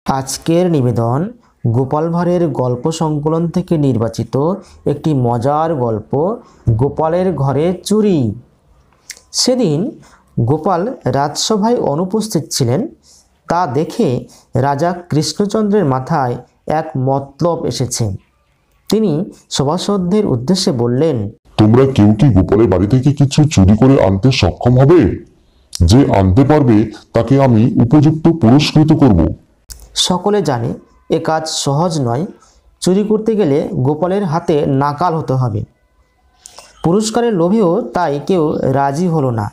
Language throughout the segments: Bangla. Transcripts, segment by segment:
আজকের নিবেদন গোপাল ভাঁড়ের গল্প সংকলন থেকে নির্বাচিত একটি মজার গল্প গোপালের ঘরে চুরি। সেদিন গোপাল রাজসভায় অনুপস্থিত ছিলেন। তা দেখে রাজা কৃষ্ণচন্দ্রের মাথায় এক মতলব এসেছে। তিনি সভাসদদের উদ্দেশ্যে বললেন, তোমরা কেউ কি গোপালের বাড়ি থেকে কিছু চুরি করে আনতে সক্ষম হবে? যে আনতে পারবে তাকে আমি উপযুক্ত পুরস্কৃত করব। সকলে জানে এ কাজ সহজ নয়। চুরি করতে গেলে গোপালের হাতে নাকাল হতে হবে। পুরস্কারের লোভেও তাই কেউ রাজি হলো না।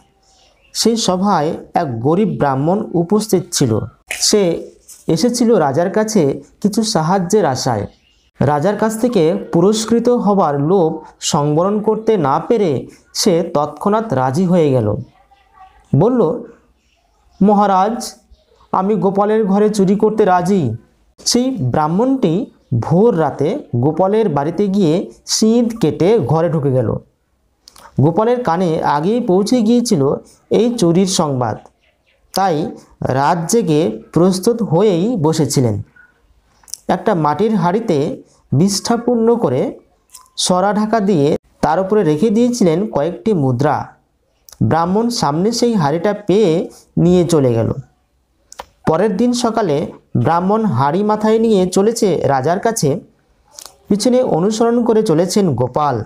সেই সভায় এক গরিব ব্রাহ্মণ উপস্থিত ছিল। সে এসেছিল রাজার কাছে কিছু সাহায্যের আশায়। রাজার কাছ থেকে পুরস্কৃত হবার লোভ সংবরণ করতে না পেরে সে তৎক্ষণাৎ রাজি হয়ে গেল। বলল, মহারাজ, আমি গোপালের ঘরে চুরি করতে রাজি। সেই ব্রাহ্মণটি ভোর রাতে গোপালের বাড়িতে গিয়ে সিঁধ কেটে ঘরে ঢুকে গেল। গোপালের কানে আগেই পৌঁছে গিয়েছিল এই চুরির সংবাদ। তাই রাত জেগে প্রস্তুত হয়েই বসেছিলেন। একটা মাটির হাঁড়িতে বিষ্ঠা পূর্ণ করে সরা ঢাকা দিয়ে তার উপরে রেখে দিয়েছিলেন কয়েকটি মুদ্রা। ব্রাহ্মণ সামনে সেই হাঁড়িটা পেয়ে নিয়ে চলে গেল। পরের দিন সকালে ব্রাহ্মণ হাঁড়ি মাথায় নিয়ে চলেছে রাজার কাছে। পিছনে অনুসরণ করে চলেছেন গোপাল।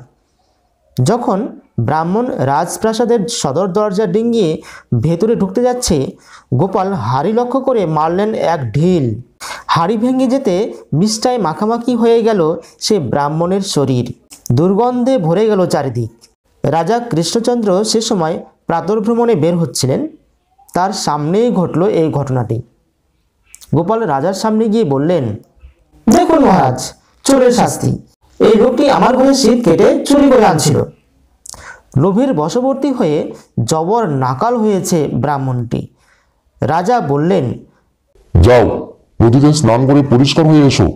যখন ব্রাহ্মণ রাজপ্রাসাদের সদর দরজা ডিঙিয়ে ভেতরে ঢুকতে যাচ্ছে, গোপাল হাঁড়ি লক্ষ্য করে মারলেন এক ঢিল। হাঁড়ি ভেঙে যেতে বিষ্ঠায় মাখামাখি হয়ে গেল সে ব্রাহ্মণের শরীর। দুর্গন্ধে ভরে গেল চারিদিক। রাজা কৃষ্ণচন্দ্র সে সময় প্রাতর্ভ্রমণে বের হচ্ছিলেন। তার সামনেই ঘটল এই ঘটনাটি। গোপাল রাজার সামনে গিয়ে বললেন, দেখুন মহারাজ, চোরের শাস্তি। এই লোকটি আমার ঘরে সিঁধ কেটে চুরি করে আনছিল। লোভের বশবর্তী হয়ে জবর নাকাল হয়েছে ব্রাহ্মণটি। রাজা বললেন, যাও, নদীতে স্নান করে পরিষ্কার হয়ে এসো।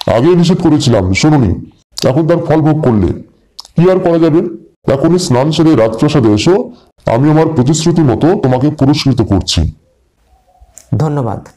আগে নিষেধ করেছিলাম, শোনোনি, এখন তার ফল ভোগ করলে। কি আর করা যাবে? এখনই স্নান সেরে রাজপ্রাসাদে এসো। আমি আমার প্রতিশ্রুতি মতো তোমাকে পুরস্কৃত করছি। ধন্যবাদ।